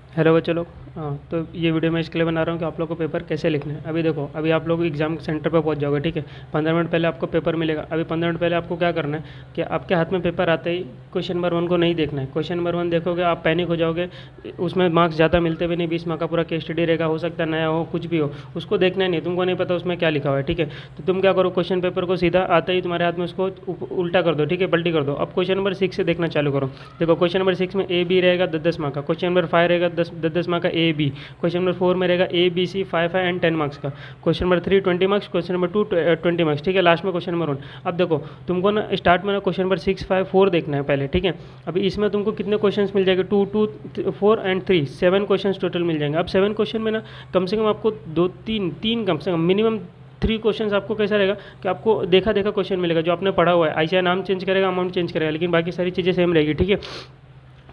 Hello बच्चों लोग। हाँ, तो ये वीडियो मैं इसके लिए बना रहा हूँ कि आप लोग को पेपर कैसे लिखना है। अभी देखो, अभी आप लोग एग्जाम सेंटर पर पहुँच जाओगे, ठीक है। 15 मिनट पहले आपको पेपर मिलेगा। अभी 15 मिनट पहले आपको क्या करना है कि आपके हाथ में पेपर आते ही क्वेश्चन नंबर 1 को नहीं देखना है। क्वेश्चन नंबर 1 देखोगे आप पैनिक हो जाओगे। उसमें मार्क्स ज़्यादा मिलते भी नहीं, 20 मार्क का पूरा केस स्टडी रहेगा, हो सकता है नया हो, कुछ भी हो, उसको देखना ही नहीं। तुमको नहीं पता उसमें क्या लिखा हुआ है, ठीक है। तो तुम क्या करो, क्वेश्चन पेपर को सीधा आते ही तुम्हारे हाथ में उसको उल्टा कर दो, ठीक है, पलटी कर दो। अब क्वेश्चन नंबर 6 से देखना चालू करो। देखो, क्वेश्चन नंबर 6 में ए बी रहेगा 10-10 मार्क का। क्वेश्चन नंबर 5 रहेगा 10-10 मार्क का ए बी। क्वेश्चन नंबर 4 में रहेगा A B C 5 and 10 marks का। Question number 3 20 marks, question number 2 20 marks, ठीक है। लास्ट में क्वेश्चन नंबर 1। अब देखो, तुमको ना स्टार्ट में ना क्वेश्चन नंबर 6 5 4 देखना है पहले, ठीक है। अभी इसमें तुमको कितने क्वेश्चन मिल जाएंगे, 2 2 4 एंड 3, 7 क्वेश्चन टोटल मिल जाएंगे। अब 7 क्वेश्चन में ना कम से कम आपको दो तीन तीन कम से कम मिनिमम 3 क्वेश्चंस आपको कैसा रहेगा कि आपको देखा देखा क्वेश्चन मिलेगा जो आपने पढ़ा हुआ है। ऐसा नाम चेंज करेगा, अमाउंट चेंज करेगा, लेकिन बाकी सारी चीज़ें सेम रहेगी, ठीक है।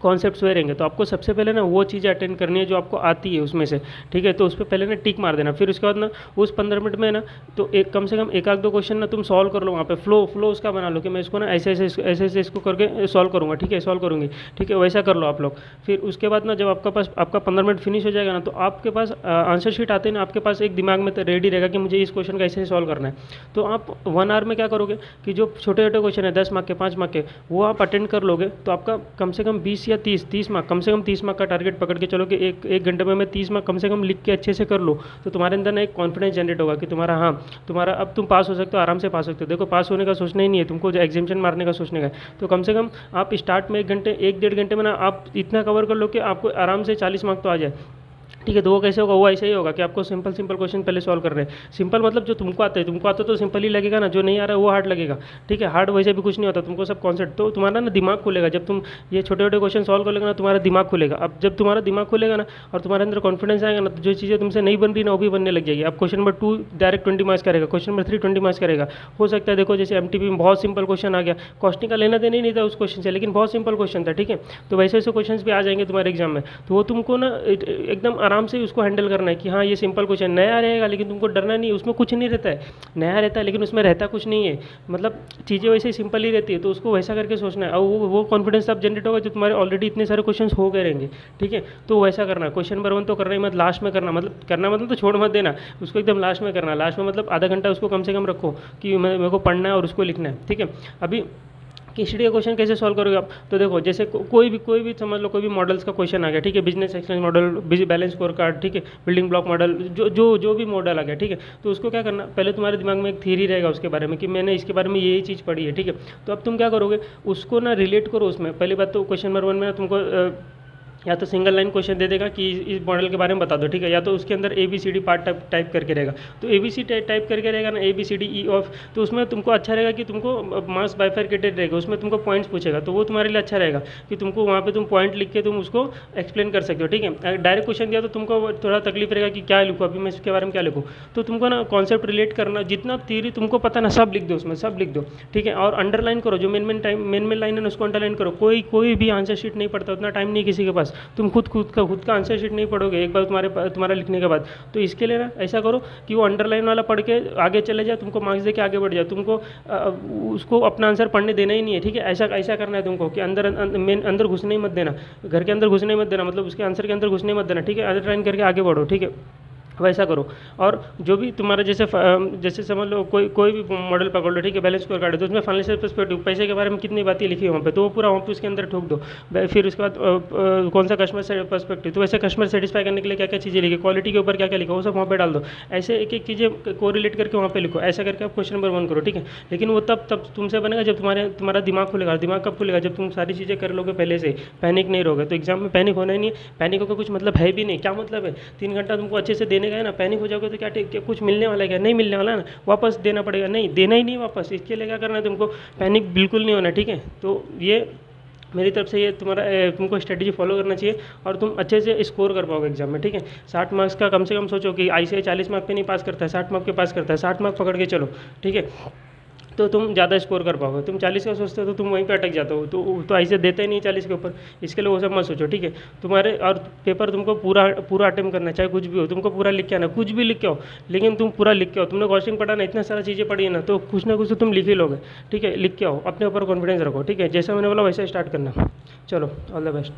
कॉन्सेप्ट्स वही रहेंगे। तो आपको सबसे पहले ना वो चीज़ें अटेंड करनी है जो आपको आती है उसमें से, ठीक है। तो उस पर पहले ना टिक मार देना। फिर उसके बाद ना उस 15 मिनट में ना तो एक कम से कम एक आध दो क्वेश्चन ना तुम सॉल्व कर लो वहाँ पे। फ्लो उसका बना लो कि मैं इसको ना ऐसे ऐसे ऐसे इसको करके सॉल्व करूँगा, ठीक है, सॉल्व करूँगी, ठीक है, वैसा कर लो आप लोग। फिर उसके बाद ना जब आपका 15 मिनट फिनिश हो जाएगा ना, तो आपके पास आंसर शीट आते हैं ना, आपके पास एक दिमाग में तो रेडी रहेगा कि मुझे इस क्वेश्चन का ऐसे सॉल्व करना है। तो आप 1 आवर में क्या करोगे कि जो छोटे छोटे क्वेश्चन है 10 मार्क के 5 मार्क के, वो आप अटेंड कर लोगे। तो आपका कम से कम 20 या 30 मार्क, कम से कम 30 मार्क का टारगेट पकड़ के चलो कि एक घंटे में मैं 30 मार्क कम से कम लिख के अच्छे से कर लो। तो तुम्हारे अंदर ना एक कॉन्फिडेंस जनरेट होगा कि तुम्हारा, हाँ, तुम्हारा अब तुम पास हो सकते हो, आराम से पास हो सकते हो। देखो, पास होने का सोचना ही नहीं है तुमको, जो एग्जामिशन मारने का सोचने का है। तो कम से कम आप स्टार्ट में 1 घंटे 1 डेढ़ घंटे में ना आप इतना कवर कर लो कि आपको आराम से 40 मार्क तो आ जाए, ठीक है। तो वो कैसे होगा, वो ऐसे ही होगा कि आपको सिंपल सिंपल क्वेश्चन पहले सॉल्व कर रहे हैं। सिंपल मतलब जो तुमको आता है, तुमको आता तो सिंपल ही लगेगा ना, जो नहीं आ रहा है वो हार्ड लगेगा, ठीक है। हार्ड वैसे भी कुछ नहीं होता, तुमको सब कॉन्सेप्ट। तो तुम्हारा ना दिमाग खुलेगा जब तुम ये छोटे छोटे क्वेश्चन सॉल्व कर लेगा ना, तुम्हारा दिमाग खुलेगा। अब जब तुम्हारा दिमाग खुलेगा ना और तुम्हारे अंदर कॉन्फिडेंस आएगा ना, तो जो चीज़ें तुमसे नहीं बन रही ना वो भी बनने लग जाएगी। अब क्वेश्चन नंबर 2 डायरेक्ट 20 मार्क्स करेगा, क्वेश्चन नंबर 3 20 मार्क्स करेगा। हो सकता है देखो जैसे एमटीपी में बहुत सिंपल क्वेश्चन आ गया, कॉस्टिंग का लेना देना ही नहीं था उस क्वेश्चन से, लेकिन बहुत सिंपल क्वेश्चन था, ठीक है। तो वैसे वैसे क्वेश्चन भी आ जाएंगे तुम्हारे एग्जाम में। तो वो तुमको ना एकदम आराम से उसको हैंडल करना है कि हाँ ये सिंपल क्वेश्चन नया रहेगा, लेकिन तुमको डरना नहीं है, उसमें कुछ नहीं रहता है। नया रहता है लेकिन उसमें रहता कुछ नहीं है, मतलब चीज़ें वैसे ही सिंपल ही रहती है। तो उसको वैसा करके सोचना है, और वो कॉन्फिडेंस तब जनरेट होगा जो तुम्हारे ऑलरेडी इतने सारे क्वेश्चन हो गए रहेंगे, ठीक है। तो वैसा करना, क्वेश्चन नंबर 1 तो करना ही मत, लास्ट में करना, मतलब करना मतलब तो छोड़ मत देना उसको, एकदम लास्ट में करना। लास्ट में मतलब आधा घंटा उसको कम से कम रखो कि मेरे को पढ़ना है और उसको लिखना है, ठीक है। अभी केसरी का क्वेश्चन कैसे सॉल्व करोगे आप, तो देखो जैसे कोई भी समझ लो, कोई भी मॉडल्स का क्वेश्चन आ गया, ठीक है, business excellence model, balance score card, ठीक है, बिल्डिंग ब्लॉक मॉडल, जो भी मॉडल आ गया, ठीक है। तो उसको क्या करना, पहले तुम्हारे दिमाग में एक थ्योरी रहेगा उसके बारे में कि मैंने इसके बारे में ये चीज़ पढ़ी है, ठीक है। तो अब तुम क्या करोगे, उसको ना रिलेट करो उसमें। पहली बात तो क्वेश्चन नंबर 1 में तुमको या तो सिंगल लाइन क्वेश्चन दे देगा कि इस मॉडल के बारे में बता दो, ठीक है, या तो उसके अंदर A B C D part type करके रहेगा। तो ए बी सी टाइप करके रहेगा ना, A B C D E of, तो उसमें तुमको अच्छा रहेगा कि तुमको मार्क्स बाइफरकेटेड रहेगा, उसमें तुमको पॉइंट्स पूछेगा, तो वो तुम्हारे लिए अच्छा रहेगा कि तुमको वहाँ पे तुम पॉइंट लिख के तुम उसको एक्सप्लेन कर सकते हो, ठीक है। डायरेक्ट क्वेश्चन दिया तो तुमको थोड़ा तकलीफ रहेगा कि क्या लिखूँ अभी मैं, इसके बारे में क्या लिखूँ। तो तुमको ना कॉन्सेप्ट रिलेट करना, जितना थ्योरी तुमको पता ना सब लिख दो उसमें, सब लिख दो, ठीक है। और अंडरलाइन करो, जो मेन लाइन है उसको अंडरलाइन करो। कोई भी आंसर शीट नहीं पढ़ता, उतना टाइम नहीं किसी के पास। तुम खुद का आंसर शीट नहीं पढ़ोगे एक बार तुम्हारा लिखने के बाद। तो इसके लिए ना ऐसा करो कि वो अंडरलाइन वाला पढ़ के आगे चले जाए, तुमको मार्क्स दे के आगे बढ़ जाए। तुमको उसको अपना आंसर पढ़ने देना ही नहीं है, ठीक है। ऐसा ऐसा करना है तुमको कि अंदर घुसने ही मत देना, घर के अंदर घुसने ही मत देना, मतलब उसके आंसर के अंदर घुसने ही मत देना, ठीक है। अंडरलाइन करके आगे बढ़ो, ठीक है, वैसा करो। और जो भी तुम्हारा जैसे समझ लो कोई भी मॉडल पकड़ लो, ठीक है, बैलेंस स्कोर कार्ड है, तो उसमें फाइनेंशियल पर्सपेक्टिव, पैसे के बारे में कितनी बातें लिखी है वहाँ पे, तो वो पूरा वहाँ पे उसके अंदर ठोक दो। फिर उसके बाद कौन सा कस्टमर पर्सपेक्टिव, तो वैसे कस्टमर सेटिस्फाई करने के लिए क्या क्या चीज़ें लिखी, क्वालिटी के ऊपर क्या क्या लिखा, वो सब वहाँ पे डाल दो। ऐसे एक एक चीज़ें को रिलेट करके वहाँ पे लिखो। ऐसा करके आप क्वेश्चन नंबर 1 करो, ठीक है। लेकिन वो तब तुमसे बनेगा जब तुम्हारा दिमाग खुलेगा। दिमाग कब खुलेगा, जब तुम सारी चीज़ें कर लोगे पहले से, पैनिक नहीं रहोगे। तो एग्जाम में पैनिक होना ही नहीं है, पैनिक होकर कुछ मतलब है भी नहीं। क्या मतलब है, 3 घंटा तुमको अच्छे से देने का है ना, पैनिक हो जाओगे तो क्या कुछ मिलने वाला है, क्या नहीं मिलने वाला है ना, वापस देना पड़ेगा, नहीं देना ही नहीं वापस। इसके लिए क्या करना है तुमको, पैनिक बिल्कुल नहीं होना, ठीक है। तो ये मेरी तरफ से ये तुमको स्ट्रेटजी फॉलो करना चाहिए और तुम अच्छे से स्कोर कर पाओगे एग्जाम में, ठीक है। 60 मार्क्स का कम से कम सोचो कि ICAI 40 मार्क पे नहीं पास करता है, 60 मार्क पे पास करता है, 60 मार्क पकड़ के चलो, ठीक है। तो तुम ज़्यादा स्कोर कर पाओगे। तुम 40 का सोचते हो तो तुम वहीं पे अटक जाते हो, तो ऐसे देते ही नहीं 40 के ऊपर। इसके लिए वो सब मत सोचो, ठीक है। तुम्हारे और पेपर तुमको पूरा पूरा अटेम्प्ट करना है, चाहे कुछ भी हो, तुमको पूरा लिख के आना, कुछ भी लिख के आओ, लेकिन तुम पूरा लिख के आओ। तुमने कॉस्टिंग पढ़ा ना, इतना सारा चीज़ें पढ़ी है ना, तो कुछ ना कुछ तो तुम लिख ही लोगे, ठीक है। लिख के आओ, अपने ऊपर कॉन्फिडेंस रखो, ठीक है। जैसा मैंने बोला वैसा स्टार्ट करना। चलो, ऑल द बेस्ट।